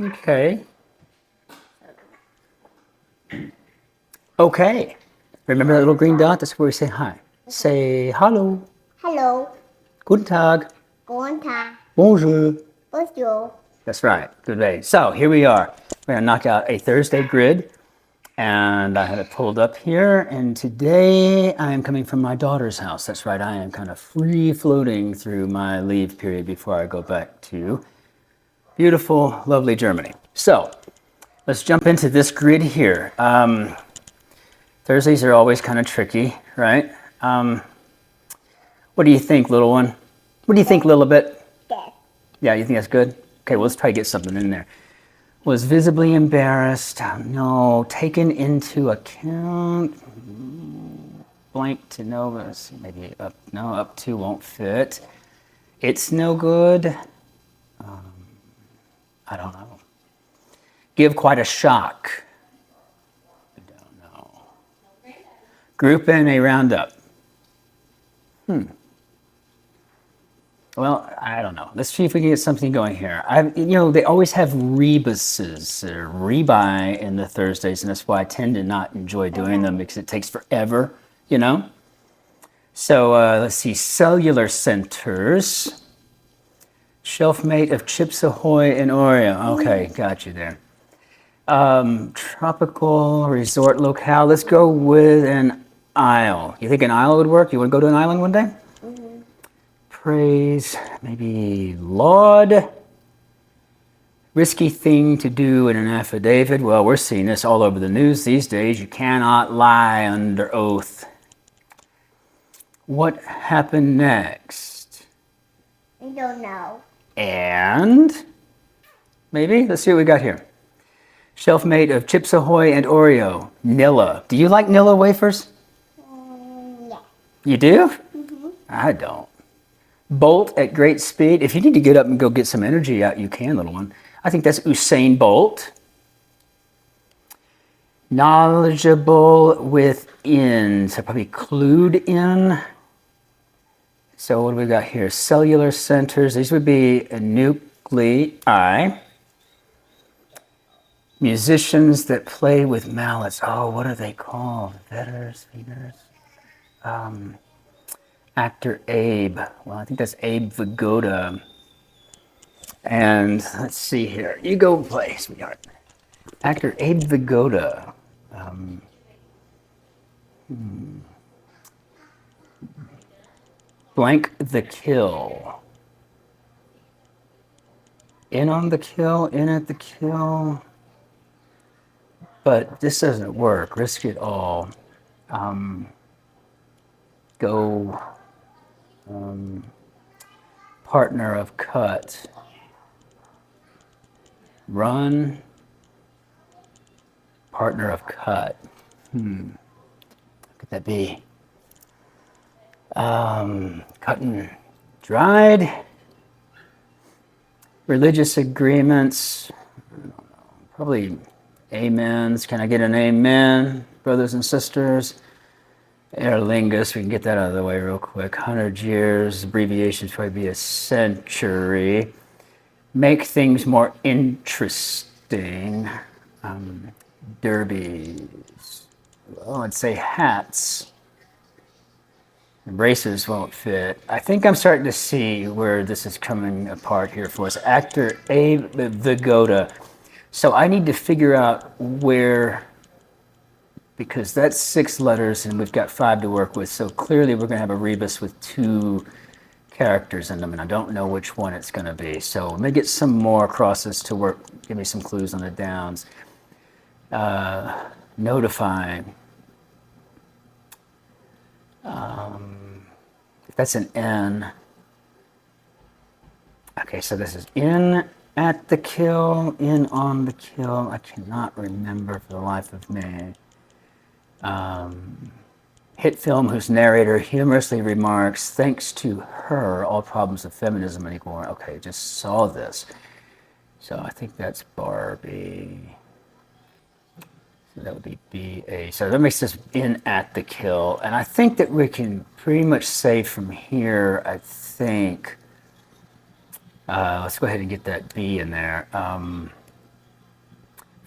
Okay. Okay. Remember that little green dot? That's where we say hi. Say hello. Hello. Guten Tag. Guten Tag. Bonjour. Bonjour. That's right. Good day. So here we are. We're going to knock out a Thursday grid. And I have it pulled up here. And today I am coming from my daughter's house. That's right. I am kind of free floating through my leave period before I go back to beautiful, lovely Germany. So let's jump into this grid here. Thursdays are always kind of tricky, right? What do you think, little one? What do you think, Lilibet? Good. Yeah, you think that's good? Okay, well, let's try to get something in there. Was visibly embarrassed. No, taken into account. Blank to no, let's see, maybe up, no, up to won't fit. It's no good. I don't know. Give quite a shock. I don't know. Group in a roundup. Well, I don't know. Let's see if we can get something going here. They always have rebuses or rebuy in the Thursdays, and that's why I tend to not enjoy doing them because it takes forever, So let's see, cellular centers. Shelf mate of Chips Ahoy and Oreo. Okay, got you there. Tropical resort locale. Let's go with an isle. You think an isle would work? You want to go to an island one day? Praise, maybe laud. Risky thing to do in an affidavit. Well, we're seeing this all over the news these days. You cannot lie under oath. What happened next? I don't know. And maybe? Let's see what we got here. Shelf made of Chips Ahoy and Oreo. Nilla. Do you like Nilla wafers? Yeah. You do? I don't. Bolt at great speed. If you need to get up and go get some energy out, you can, little one. I think that's Usain Bolt. Knowledgeable within. So probably clued in. So what do we got here? Cellular centers. These would be a nuclei. Musicians that play with mallets. Oh, what are they called? Vetters, feeders. Actor Abe. Well, I think that's Abe Vigoda. And let's see here. You go play, sweetheart. Actor Abe Vigoda. Blank the kill. In on the kill, in at the kill. But this doesn't work. Risk it all. Go. Partner of cut. Run. Partner of cut. What could that be? Cut and dried. Religious agreements. I don't know. Probably amens. Can I get an amen, brothers and sisters? Aer lingus, we can get that out of the way real quick. 100 years, abbreviations probably be a century. Make things more interesting. Derbies. Well, I'd say hats. Braces won't fit. I think I'm starting to see where this is coming apart here for us. Actor Abe Vigoda. So I need to figure out where, because that's 6 letters and we've got 5 to work with. So clearly we're going to have a rebus with 2 characters in them, and I don't know which one it's going to be. So let me get some more crosses to work. Give me some clues on the downs. Notifying. If that's an N. Okay, so this is in at the kill, in on the kill. I cannot remember for the life of me. Hit film whose narrator humorously remarks, thanks to her, all problems of feminism are equal. Okay, just saw this. So I think that's Barbie. So that would be B-A. So that makes this in at the kill. And I think that we can pretty much say from here, I think, let's go ahead and get that B in there.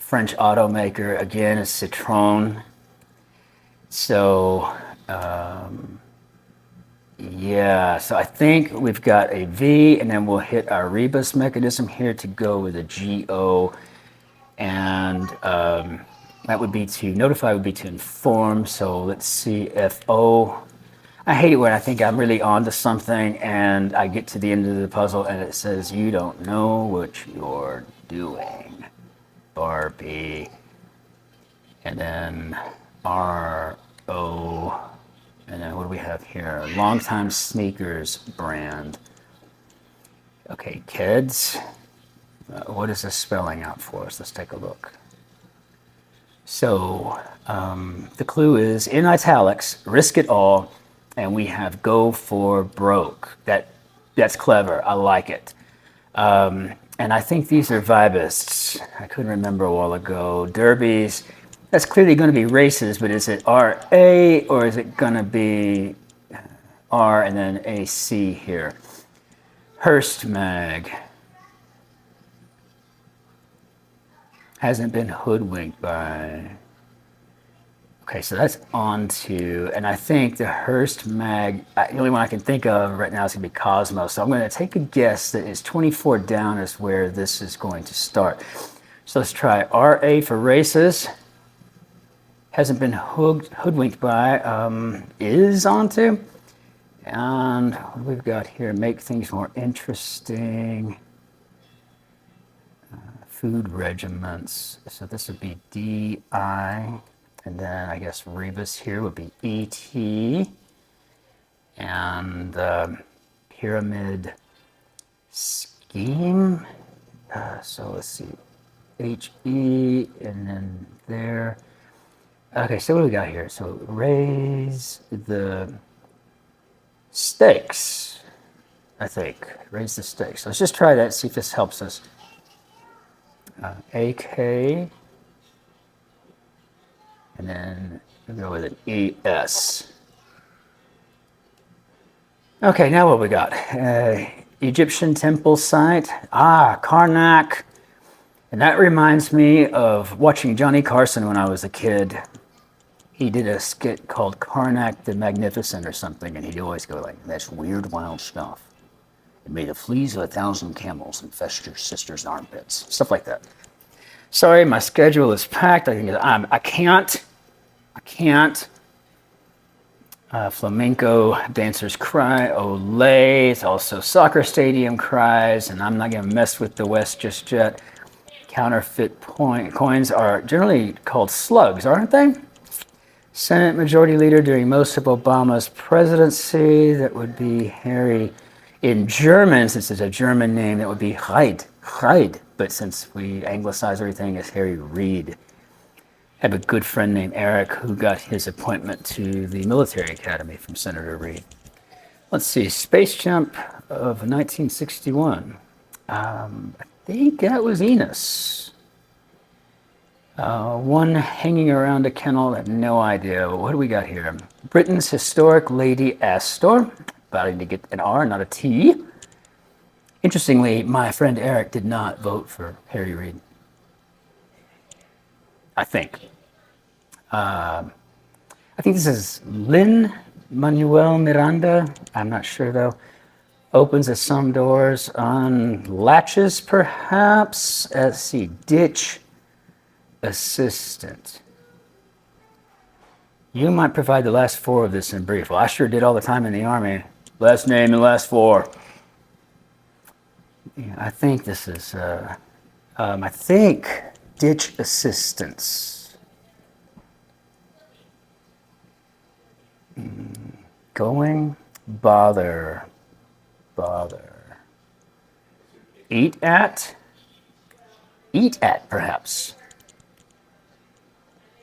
French automaker, again, is Citroën. So, yeah, so I think we've got a V, and then we'll hit our rebus mechanism here to go with a GO. And that would be to notify, would be to inform. So let's see, FO. I hate it when I think I'm really onto something and I get to the end of the puzzle and it says, you don't know what you're doing. Barbie. And then RO. And then what do we have here? Longtime Sneakers brand. Okay, kids. What is this spelling out for us? Let's take a look. So the clue is in italics, risk it all, and we have go for broke. That's clever. I like it. And I think these are vibists. I couldn't remember a while ago. Derbies. That's clearly going to be races, but is it RA or is it going to be R and then AC here? Hearst Mag. Hasn't been hoodwinked by. Okay, so that's on to, and I think the Hearst Mag, the only one I can think of right now is going to be Cosmo. So I'm going to take a guess that it's 24 down is where this is going to start. So let's try RA for races. Hasn't been hoodwinked by, is onto. And what we've got here, make things more interesting. Food regiments. So this would be DI. And then I guess rebus here would be ET. And pyramid scheme. So let's see. HE and then there. Okay, so what do we got here? So raise the stakes, I think. Raise the stakes. Let's just try that, see if this helps us. AK. And then we'll go with an ES. Okay, now what we got? Egyptian temple site. Karnak. And that reminds me of watching Johnny Carson when I was a kid. He did a skit called Karnak the Magnificent or something, and he'd always go like, that's weird, wild stuff. It made the fleas of 1,000 camels infest your sister's armpits. Stuff like that. Sorry, my schedule is packed. I can't. Flamenco dancers cry, Olay. It's also soccer stadium cries, and I'm not going to mess with the West just yet. Counterfeit coins are generally called slugs, aren't they? Senate Majority Leader during most of Obama's presidency. That would be Harry. In German, since it's a German name, that would be Reid. But since we anglicize everything, it's Harry Reid. I have a good friend named Eric who got his appointment to the military academy from Senator Reid. Let's see, Space Jump of 1961. I think that was Enos. One hanging around a kennel, I have no idea. What do we got here? Britain's historic Lady Astor. About to get an R, not a T. Interestingly, my friend Eric did not vote for Harry Reid. I think. I think this is Lin-Manuel Miranda. I'm not sure though. Opens at some doors on latches, perhaps. Let's see, ditch assistant. You might provide the last four of this in brief. Well, I sure did all the time in the Army. Last name and last four. Yeah, I think this is, I think ditch assistance. Going, bother. Eat at, perhaps.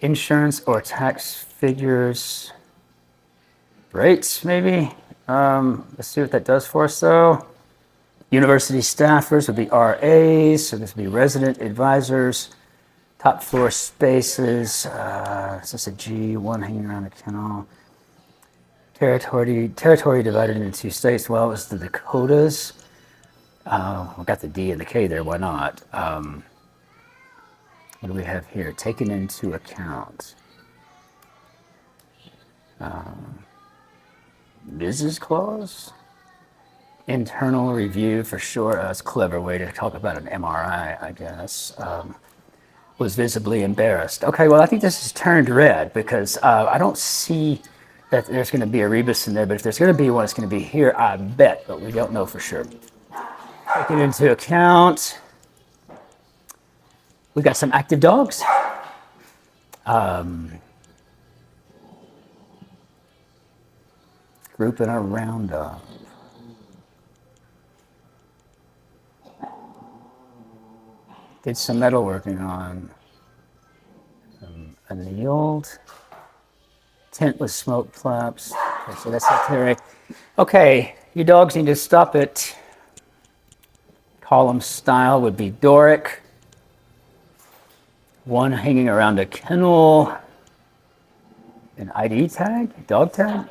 Insurance or tax figures. Rates, maybe. Let's see what that does for us, though. University staffers would be RAs, so this would be resident advisors. Top floor spaces. Is this a G? One hanging around a kennel. Territory divided into two states. Well, it was the Dakotas. We got the D and the K there. Why not? What do we have here? Taken into account. Business clause? Internal review for sure. That's a clever way to talk about an MRI, I guess. Was visibly embarrassed. Okay, well, I think this is turned red because I don't see that there's going to be a rebus in there, but if there's going to be one, it's going to be here, I bet, but we don't know for sure. Taking into account, we got some active dogs. Group in a roundup. Did some metalworking on annealed. Tent with smoke flaps. Okay, so that's artillery. Okay, you dogs need to stop it. Column style would be Doric. One hanging around a kennel. An ID tag? Dog tag?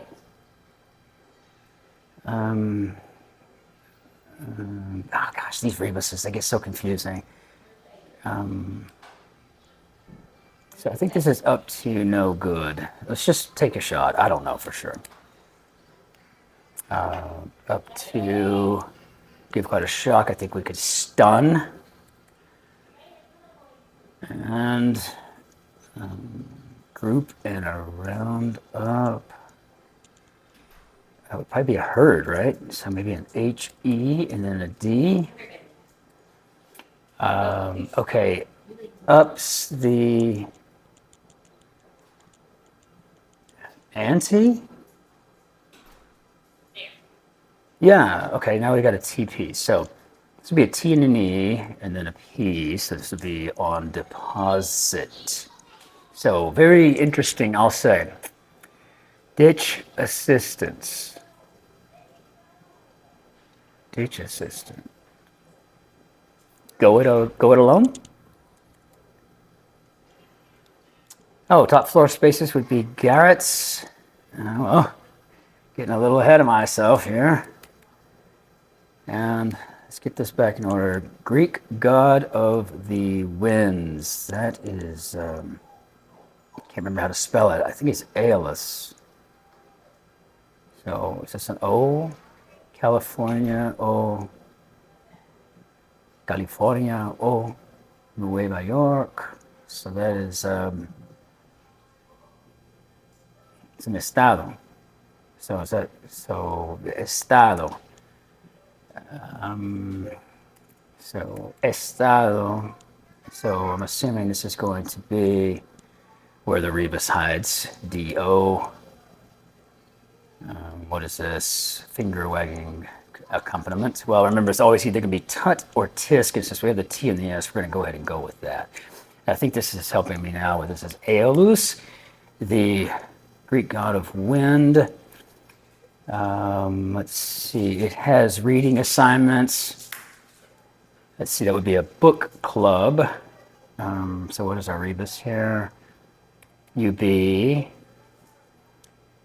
Oh gosh, these rebuses, they get so confusing. So I think this is up to no good. Let's just take a shot. I don't know for sure. Up to give quite a shock. I think we could stun. And group and a round up. That would probably be a herd, right? So maybe an H-E and then a D. Okay, ups the ante? Yeah, okay, now we got a TP. So this would be a T and an E and then a P. So this would be on deposit. So very interesting, I'll say. Ditch assistance. Ditch assistant. Go it alone? Oh, top floor spaces would be Garrett's. Well, getting a little ahead of myself here. And let's get this back in order. Greek god of the winds. That is, I can't remember how to spell it. I think it's Aeolus. So is this an O? California, O. California, O. Nueva York. So that is, it's an estado. So is that, so estado. So estado. So I'm assuming this is going to be where the rebus hides. D-O. What is this? Finger wagging accompaniment. Well, remember, it's always either going to be tut or tisk. And since we have the T and the S, we're going to go ahead and go with that. I think this is helping me now with this is Aeolus, the Greek god of wind. Let's see, it has reading assignments. Let's see, that would be a book club. So what is our rebus here? UB.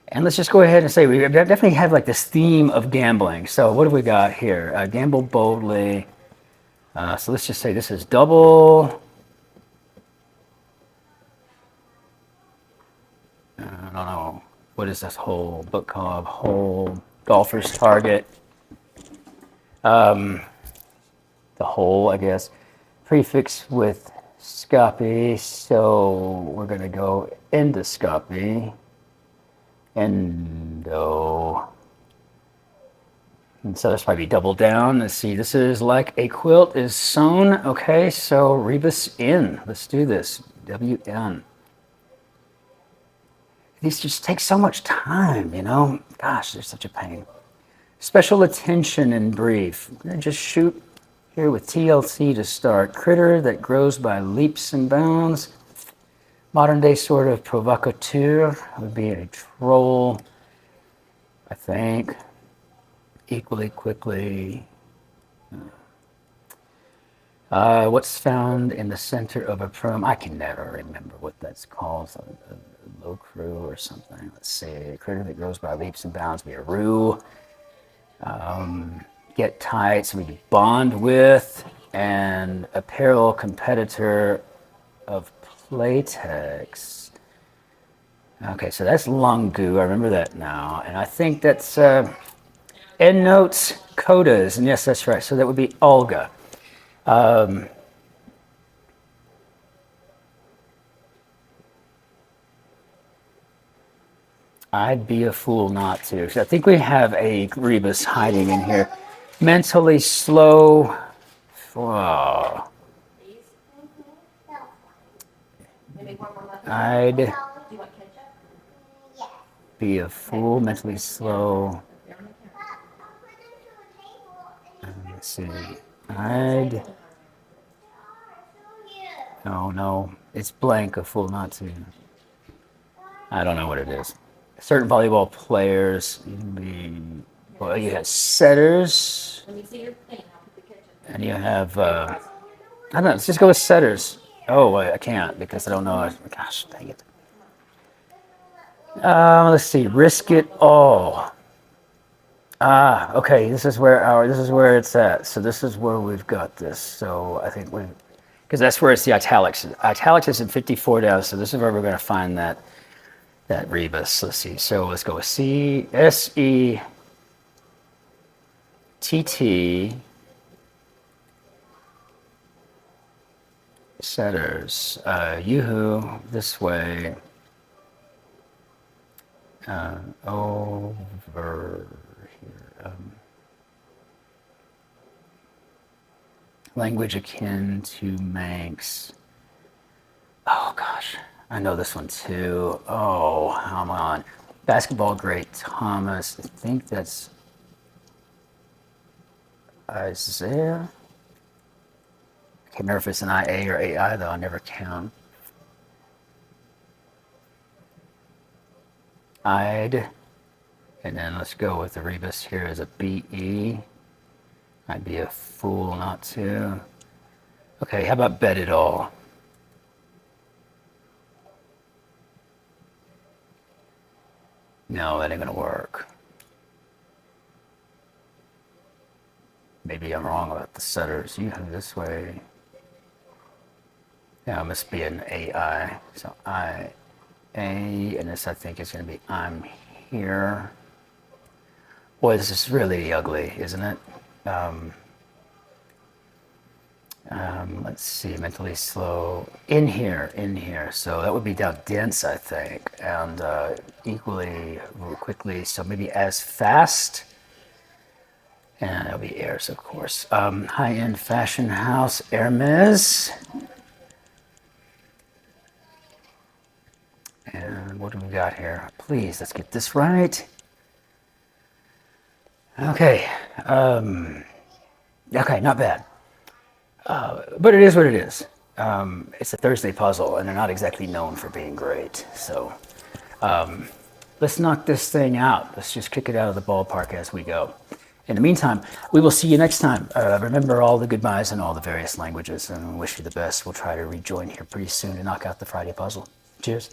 And let's just go ahead and say we definitely have like this theme of gambling. So what have we got here? Gamble boldly. So let's just say this is double. I don't know. What is this whole book club? Whole golfer's target. The whole, I guess. Prefix with scopy. So we're going to go endoscopy. Endo. And so this might be double down. Let's see. This is like a quilt is sewn. Okay, so rebus in. Let's do this. WN. These just take so much time, you know? Gosh, they're such a pain. Special attention in brief. Just shoot here with TLC to start. Critter that grows by leaps and bounds. Modern day sort of provocateur would be a troll, I think. Equally quickly. What's found in the center of a prum? I can never remember what that's called. A low crew or something. Let's see. A critter that grows by leaps and bounds would be a rue. Get tight, so we bond with. And apparel competitor of playtext. Okay, so that's Lungu. I remember that now. And I think that's endnotes, codas. And yes, that's right. So that would be Olga. I'd be a fool not to. So I think we have a rebus hiding in here. Mentally slow. Oh, I'd Yes. be a fool, mentally slow. Let's see. I'd. Oh no, it's blank. A fool not to. I don't know what it is. Certain volleyball players. Well, you have setters, and you have. I don't know. Let's just go with setters. Oh, I can't because I don't know. Gosh, dang it. Let's see. Risk it all. Ah, okay. This is where it's at. So this is where we've got this. So I think because that's where it's the italics. Italics is in 54 down. So this is where we're going to find that rebus. Let's see. So let's go with CSETT setters. Yoo-hoo this way. Over here. Language akin to Manx. Oh gosh, I know this one too. Oh, come on. Basketball great Thomas. I think that's Isaiah. I can't remember if it's an IA or AI though. I never count. I'd, and then let's go with the rebus here as a BE. I'd be a fool not to. Okay, how about bet it all? No, that ain't gonna work. Maybe I'm wrong about the setters. You have this way. Yeah, it must be an AI. So and this I think is going to be I'm here. Boy, this is really ugly, isn't it? Let's see, mentally slow. In here. So that would be down dense, I think, and equally quickly. So maybe as fast. And that'll be Airs, of course. High-end fashion house, Hermes. And what do we got here? Please, let's get this right. Okay. Okay, not bad. But it is what it is. It's a Thursday puzzle, and they're not exactly known for being great. So let's knock this thing out. Let's just kick it out of the ballpark as we go. In the meantime, we will see you next time. Remember all the goodbyes in all the various languages, and wish you the best. We'll try to rejoin here pretty soon to knock out the Friday puzzle. Cheers.